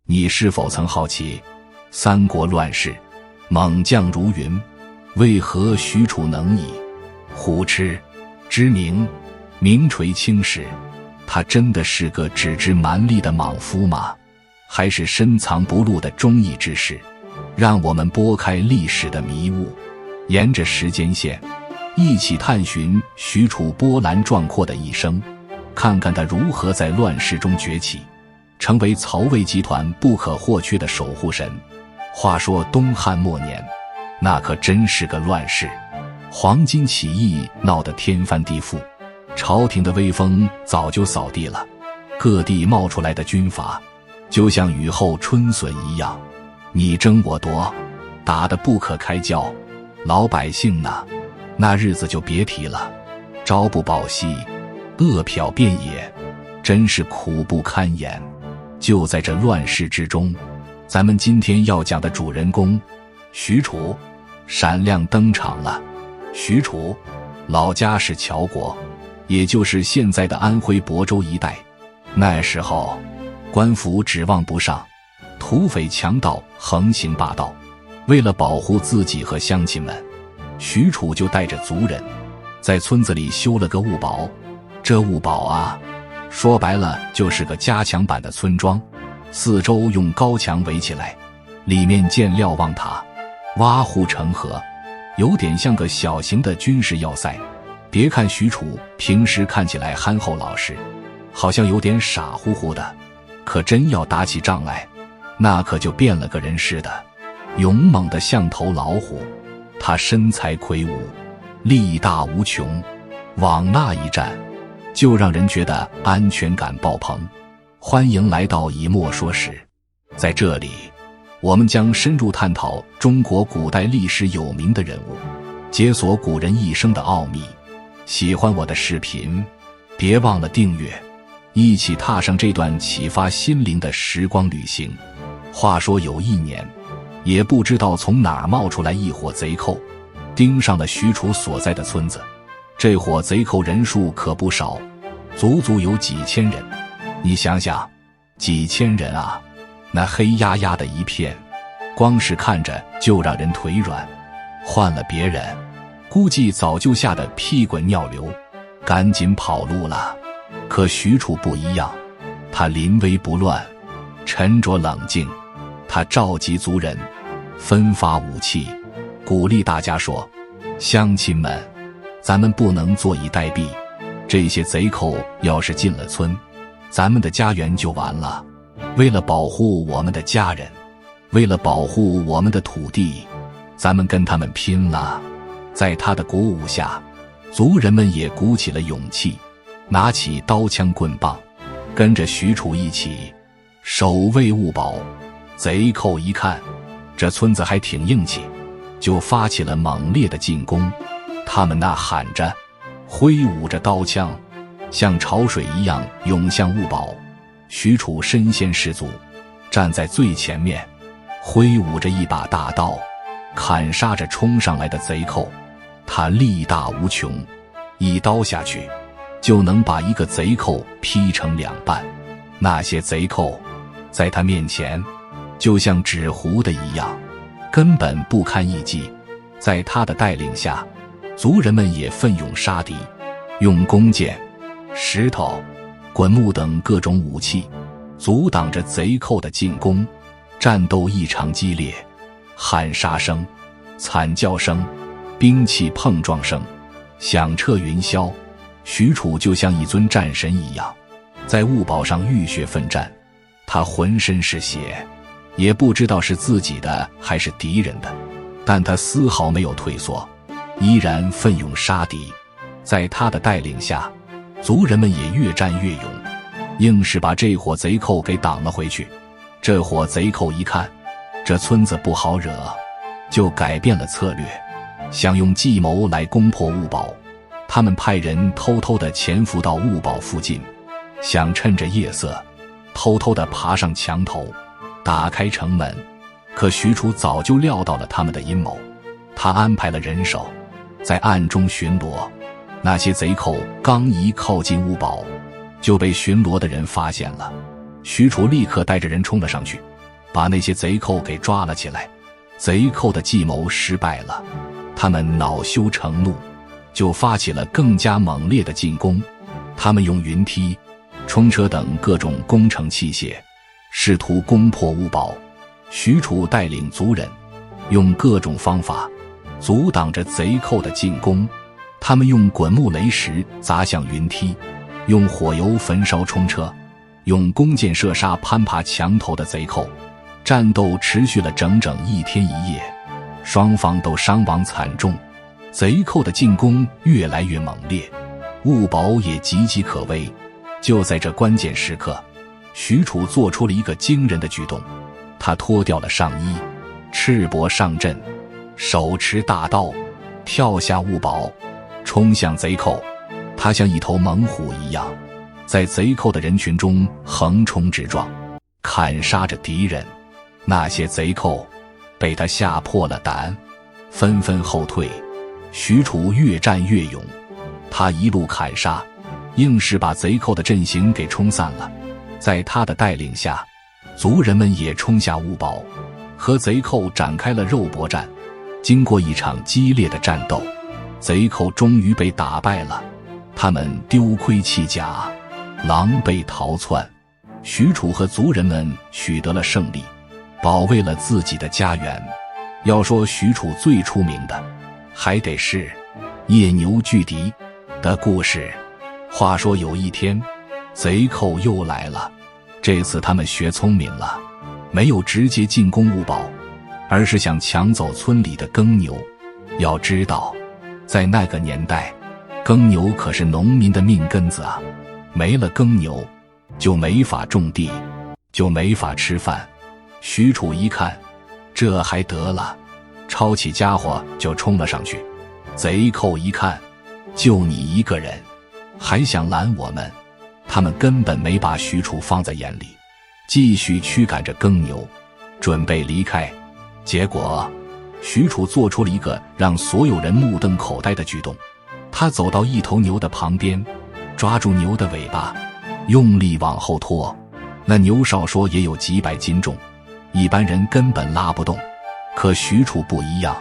你是否曾好奇，三国乱世，猛将如云，为何许褚能以虎痴之名名垂青史？他真的是个只知蛮力的莽夫吗？还是深藏不露的忠义之士？让我们拨开历史的迷雾，沿着时间线一起探寻许褚波澜壮阔的一生，看看他如何在乱世中崛起，成为曹魏集团不可或缺的守护神。话说东汉末年，那可真是个乱世，黄巾起义闹得天翻地覆，朝廷的威风早就扫地了，各地冒出来的军阀就像雨后春笋一样，你争我夺，打得不可开交。老百姓呢，那日子就别提了，朝不保夕，饿殍遍野，真是苦不堪言。就在这乱世之中，咱们今天要讲的主人公许褚闪亮登场了。许褚老家是谯国，也就是现在的安徽亳州一带。那时候官府指望不上，土匪强盗横行霸道，为了保护自己和乡亲们，许褚就带着族人在村子里修了个物堡。这物堡啊，说白了就是个加强版的村庄，四周用高墙围起来，里面建瞭望塔，挖护成河，有点像个小型的军事要塞。别看许褚平时看起来憨厚老实，好像有点傻乎乎的，可真要打起仗来，那可就变了个人似的，勇猛的像头老虎。他身材魁梧，力大无穷，往那一站就让人觉得安全感爆棚。欢迎来到以墨说史，在这里我们将深入探讨中国古代历史有名的人物，解锁古人一生的奥秘。喜欢我的视频，别忘了订阅，一起踏上这段启发心灵的时光旅行。话说有一年，也不知道从哪儿冒出来一伙贼寇，盯上了许褚所在的村子。这伙贼寇人数可不少，足足有几千人。你想想，几千人啊，那黑压压的一片，光是看着就让人腿软。换了别人，估计早就吓得屁滚尿流，赶紧跑路了。可许褚不一样，他临危不乱，沉着冷静。他召集族人，分发武器，鼓励大家说：乡亲们，咱们不能坐以待毙，这些贼寇要是进了村，咱们的家园就完了。为了保护我们的家人，为了保护我们的土地，咱们跟他们拼了。在他的鼓舞下，族人们也鼓起了勇气，拿起刀枪棍棒，跟着许褚一起守卫物堡。贼寇一看这村子还挺硬气，就发起了猛烈的进攻。他们呐喊着，挥舞着刀枪，像潮水一样涌向物堡。许褚身先士卒，站在最前面，挥舞着一把大刀，砍杀着冲上来的贼寇。他力大无穷，一刀下去就能把一个贼寇劈成两半。那些贼寇在他面前就像纸糊的一样，根本不堪一击。在他的带领下，族人们也奋勇杀敌，用弓箭、石头、滚木等各种武器阻挡着贼寇的进攻。战斗异常激烈，喊杀声、惨叫声、兵器碰撞声响彻云霄。许褚就像一尊战神一样，在物堡上浴血奋战。他浑身是血，也不知道是自己的还是敌人的，但他丝毫没有退缩，依然奋勇杀敌。在他的带领下，族人们也越战越勇，硬是把这伙贼寇给挡了回去。这伙贼寇一看这村子不好惹，就改变了策略，想用计谋来攻破物堡。他们派人偷偷地潜伏到物堡附近，想趁着夜色偷偷地爬上墙头，打开城门。可许褚早就料到了他们的阴谋，他安排了人手在暗中巡逻。那些贼寇刚一靠近物堡，就被巡逻的人发现了。许褚立刻带着人冲了上去，把那些贼寇给抓了起来。贼寇的计谋失败了，他们恼羞成怒，就发起了更加猛烈的进攻。他们用云梯、冲车等各种工程器械，试图攻破乌堡。许褚带领族人用各种方法阻挡着贼寇的进攻。他们用滚木雷石砸向云梯，用火油焚烧冲车，用弓箭射杀攀爬墙头的贼寇。战斗持续了整整1天1夜，双方都伤亡惨重，贼寇的进攻越来越猛烈，乌堡也岌岌可危。就在这关键时刻，许褚做出了一个惊人的举动，他脱掉了上衣，赤膊上阵，手持大刀，跳下乌堡，冲向贼寇。他像一头猛虎一样，在贼寇的人群中横冲直撞，砍杀着敌人。那些贼寇被他吓破了胆，纷纷后退。许褚越战越勇，他一路砍杀，硬是把贼寇的阵型给冲散了。在他的带领下，族人们也冲下乌堡，和贼寇展开了肉搏战。经过一场激烈的战斗，贼寇终于被打败了，他们丢盔弃甲，狼狈逃窜。许褚和族人们取得了胜利，保卫了自己的家园。要说许褚最出名的，还得是夜牛拒敌的故事。话说有一天，贼寇又来了，这次他们学聪明了，没有直接进攻乌堡，而是想抢走村里的耕牛。要知道，在那个年代，耕牛可是农民的命根子啊，没了耕牛，就没法种地，就没法吃饭。许褚一看，这还得了，抄起家伙就冲了上去。贼寇一看，就你一个人，还想拦我们？他们根本没把许褚放在眼里，继续驱赶着耕牛，准备离开。结果许褚做出了一个让所有人目瞪口呆的举动，他走到一头牛的旁边，抓住牛的尾巴，用力往后拖。那牛少说也有几百斤重，一般人根本拉不动。可许褚不一样，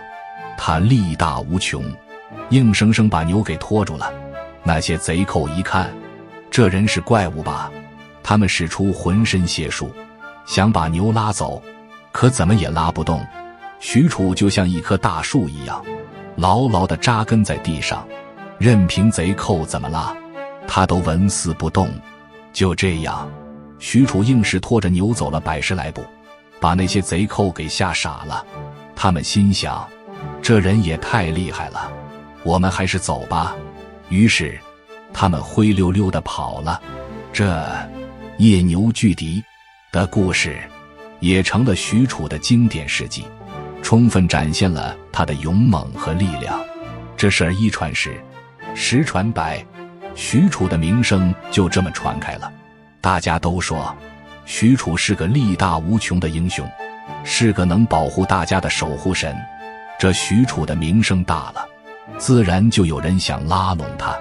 他力大无穷，硬生生把牛给拖住了。那些贼寇一看，这人是怪物吧？他们使出浑身解数，想把牛拉走，可怎么也拉不动。许褚就像一棵大树一样，牢牢地扎根在地上，任凭贼寇怎么拉，他都纹丝不动。就这样，许褚硬是拖着牛走了100来步，把那些贼寇给吓傻了。他们心想，这人也太厉害了，我们还是走吧。于是他们灰溜溜地跑了。这夜牛拒敌的故事也成了许褚的经典事迹，充分展现了他的勇猛和力量。这事儿一传十，十传百，许褚的名声就这么传开了。大家都说许褚是个力大无穷的英雄，是个能保护大家的守护神。这许褚的名声大了，自然就有人想拉拢他。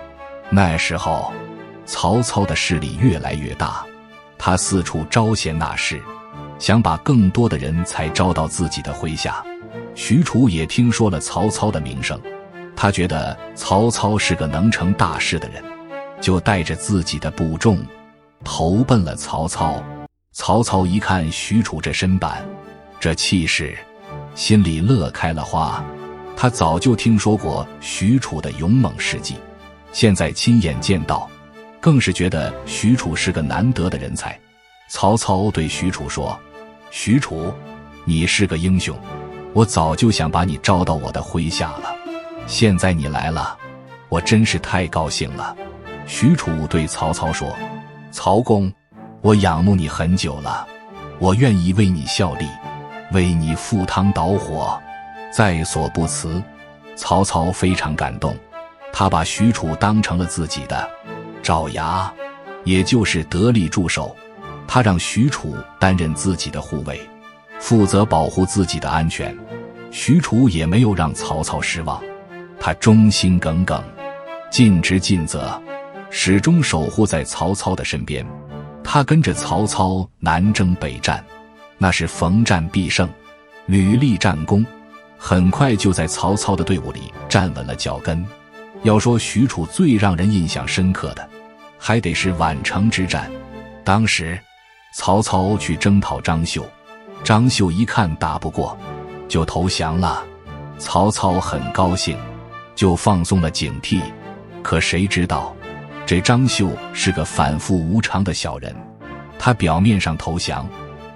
那时候曹操的势力越来越大，他四处招贤纳士，想把更多的人才招到自己的麾下。许褚也听说了曹操的名声，他觉得曹操是个能成大事的人，就带着自己的部众投奔了曹操。曹操一看许褚这身板，这气势，心里乐开了花。他早就听说过许褚的勇猛事迹，现在亲眼见到，更是觉得许褚是个难得的人才。曹操对许褚说，许褚，你是个英雄，我早就想把你招到我的麾下了，现在你来了，我真是太高兴了。许褚对曹操说，曹公，我仰慕你很久了，我愿意为你效力，为你赴汤蹈火，在所不辞。曹操非常感动，他把许褚当成了自己的爪牙，也就是得力助手。他让许褚担任自己的护卫，负责保护自己的安全。许褚也没有让曹操失望，他忠心耿耿，尽职尽责，始终守护在曹操的身边。他跟着曹操南征北战，那是逢战必胜，屡立战功，很快就在曹操的队伍里站稳了脚跟。要说许褚最让人印象深刻的，还得是宛城之战。当时曹操去征讨张绣，张绣一看打不过，就投降了。曹操很高兴，就放松了警惕。可谁知道，这张绣是个反复无常的小人，他表面上投降，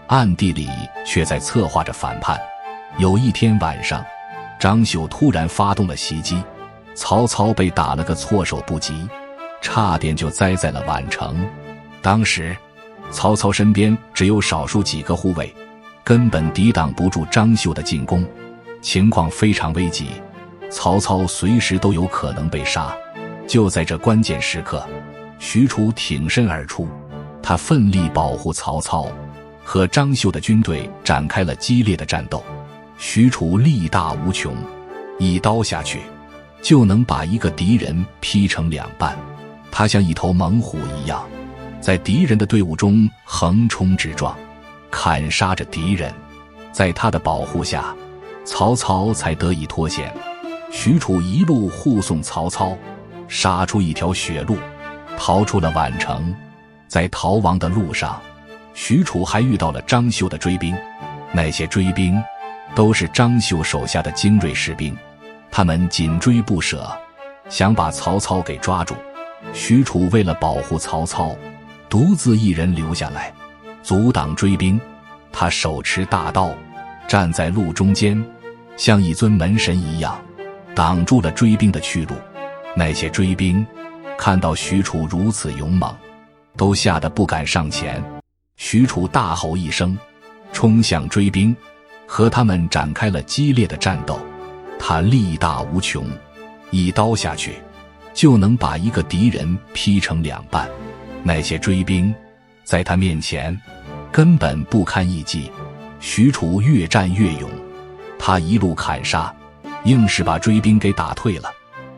暗地里却在策划着反叛。有一天晚上，张绣突然发动了袭击，曹操被打了个措手不及，差点就栽在了宛城。当时曹操身边只有少数几个护卫，根本抵挡不住张绣的进攻，情况非常危急，曹操随时都有可能被杀。就在这关键时刻，许褚挺身而出，他奋力保护曹操，和张绣的军队展开了激烈的战斗。许褚力大无穷，一刀下去就能把一个敌人劈成两半。他像一头猛虎一样，在敌人的队伍中横冲直撞，砍杀着敌人。在他的保护下，曹操才得以脱险。许褚一路护送曹操，杀出一条血路，逃出了宛城。在逃亡的路上，许褚还遇到了张绣的追兵。那些追兵都是张绣手下的精锐士兵，他们紧追不舍，想把曹操给抓住。许褚为了保护曹操，独自一人留下来，阻挡追兵。他手持大刀，站在路中间，像一尊门神一样，挡住了追兵的去路。那些追兵看到许褚如此勇猛，都吓得不敢上前。许褚大吼一声，冲向追兵，和他们展开了激烈的战斗。他力大无穷，一刀下去就能把一个敌人劈成两半。那些追兵在他面前根本不堪一击。许褚越战越勇，他一路砍杀，硬是把追兵给打退了。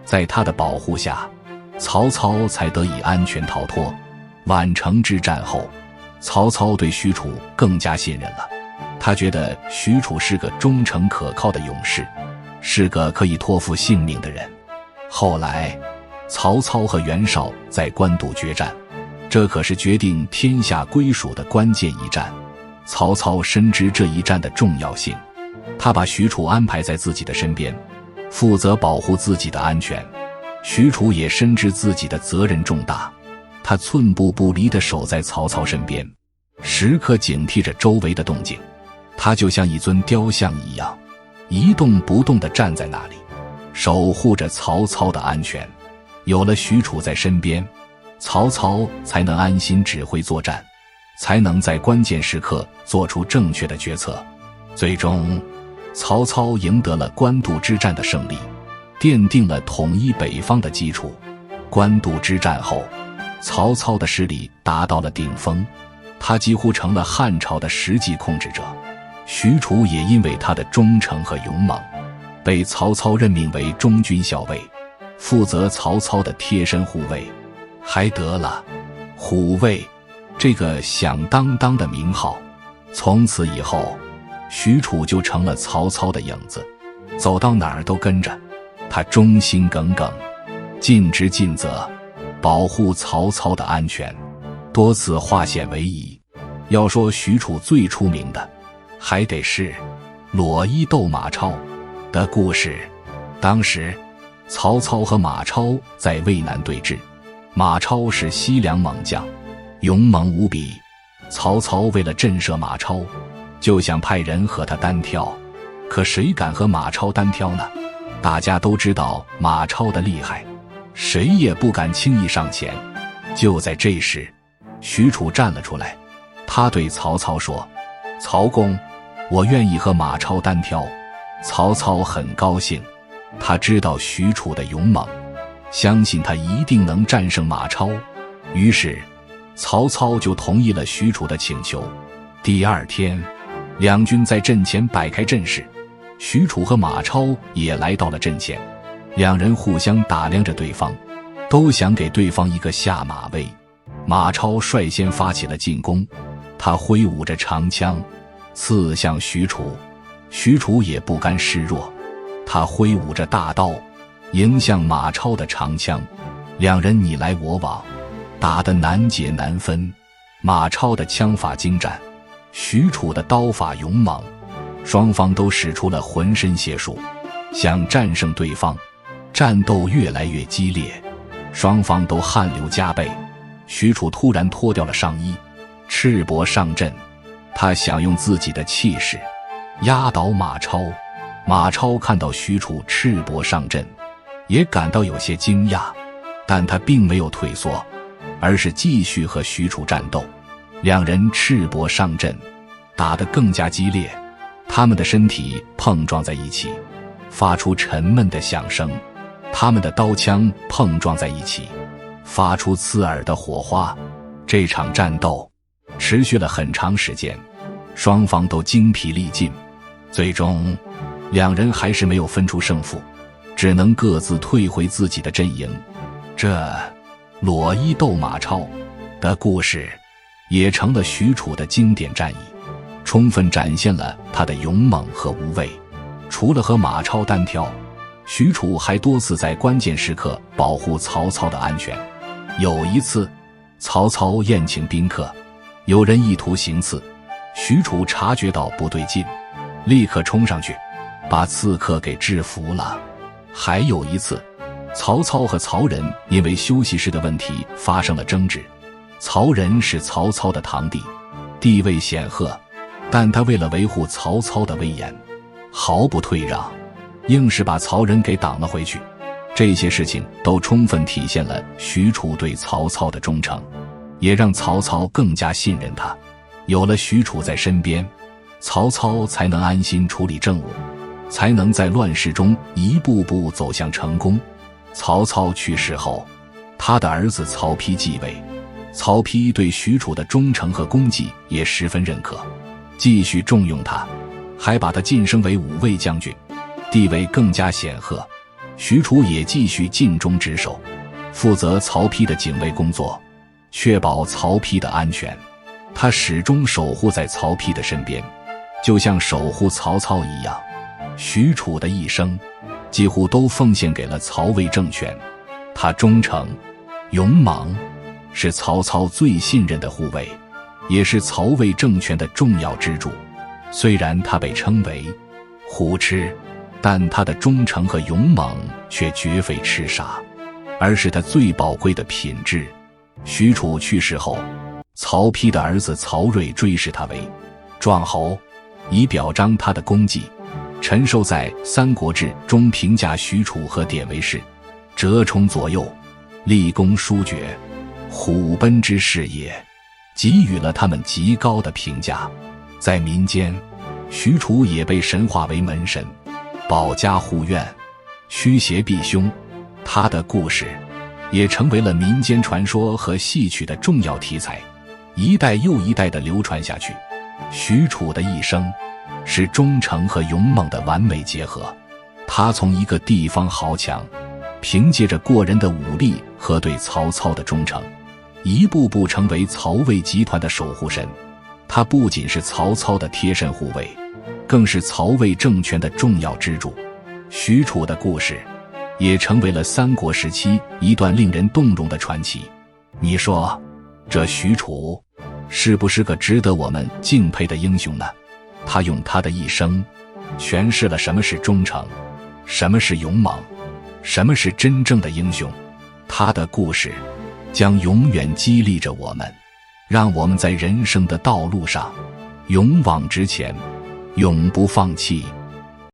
在他的保护下，曹操才得以安全逃脱。宛城之战后，曹操对许褚更加信任了，他觉得许褚是个忠诚可靠的勇士，是个可以托付性命的人。后来曹操和袁绍在官渡决战，这可是决定天下归属的关键一战。曹操深知这一战的重要性，他把许褚安排在自己的身边，负责保护自己的安全。许褚也深知自己的责任重大，他寸步不离地守在曹操身边，时刻警惕着周围的动静。他就像一尊雕像一样，一动不动地站在那里，守护着曹操的安全。有了许褚在身边，曹操才能安心指挥作战，才能在关键时刻做出正确的决策。最终曹操赢得了官渡之战的胜利，奠定了统一北方的基础。官渡之战后，曹操的势力达到了顶峰，他几乎成了汉朝的实际控制者。许褚也因为他的忠诚和勇猛，被曹操任命为中军校尉，负责曹操的贴身护卫，还得了虎卫这个响当当的名号。从此以后，许褚就成了曹操的影子，走到哪儿都跟着他，忠心耿耿，尽职尽责，保护曹操的安全，多次化险为夷。要说许褚最出名的，还得是裸衣斗马超的故事。当时曹操和马超在渭南对峙，马超是西凉猛将，勇猛无比。曹操为了震慑马超，就想派人和他单挑，可谁敢和马超单挑呢？大家都知道马超的厉害，谁也不敢轻易上前。就在这时，许褚站了出来，他对曹操说：“曹公，我愿意和马超单挑。”曹操很高兴，他知道许褚的勇猛，相信他一定能战胜马超。于是曹操就同意了许褚的请求。第二天，两军在阵前摆开阵势，许褚和马超也来到了阵前，两人互相打量着对方，都想给对方一个下马威。马超率先发起了进攻，他挥舞着长枪，刺向许褚。许褚也不甘示弱，他挥舞着大刀迎向马超的长枪，两人你来我往，打得难解难分。马超的枪法精湛，许褚的刀法勇猛，双方都使出了浑身解数，想战胜对方。战斗越来越激烈，双方都汗流浃背。许褚突然脱掉了上衣，赤膊上阵，他想用自己的气势压倒马超。马超看到许褚赤膊上阵，也感到有些惊讶，但他并没有退缩，而是继续和许褚战斗。两人赤膊上阵，打得更加激烈，他们的身体碰撞在一起，发出沉闷的响声，他们的刀枪碰撞在一起，发出刺耳的火花。这场战斗持续了很长时间，双方都精疲力尽，最终两人还是没有分出胜负，只能各自退回自己的阵营。这裸衣斗马超的故事也成了许褚的经典战役，充分展现了他的勇猛和无畏。除了和马超单挑，许褚还多次在关键时刻保护曹操的安全。有一次，曹操宴请宾客，有人意图行刺，许褚察觉到不对劲，立刻冲上去把刺客给制服了。还有一次，曹操和曹仁因为休息室的问题发生了争执。曹仁是曹操的堂弟，地位显赫，但他为了维护曹操的威严，毫不退让，硬是把曹仁给挡了回去。这些事情都充分体现了许褚对曹操的忠诚，也让曹操更加信任他。有了许褚在身边，曹操才能安心处理政务，才能在乱世中一步步走向成功。曹操去世后，他的儿子曹丕继位，曹丕对许褚的忠诚和功绩也十分认可，继续重用他，还把他晋升为武卫将军，地位更加显赫。许褚也继续尽忠职守，负责曹丕的警卫工作，确保曹丕的安全。他始终守护在曹丕的身边，就像守护曹操一样。许褚的一生几乎都奉献给了曹魏政权，他忠诚、勇猛，是曹操最信任的护卫，也是曹魏政权的重要支柱。虽然他被称为虎痴，但他的忠诚和勇猛却绝非痴傻，而是他最宝贵的品质。许褚去世后，曹丕的儿子曹睿追谥他为壮侯，以表彰他的功绩。陈寿在《三国志》中评价许褚和典韦氏折冲左右，立功殊绝，虎贲之事也，给予了他们极高的评价。在民间，许褚也被神化为门神，保家护院，驱邪避凶。他的故事也成为了民间传说和戏曲的重要题材，一代又一代地流传下去。许褚的一生是忠诚和勇猛的完美结合，他从一个地方豪强，凭借着过人的武力和对曹操的忠诚，一步步成为曹魏集团的守护神。他不仅是曹操的贴身护卫，更是曹魏政权的重要支柱。许褚的故事也成为了三国时期一段令人动容的传奇。你说，这许褚是不是个值得我们敬佩的英雄呢？他用他的一生诠释了什么是忠诚，什么是勇猛，什么是真正的英雄。他的故事将永远激励着我们，让我们在人生的道路上勇往直前，永不放弃。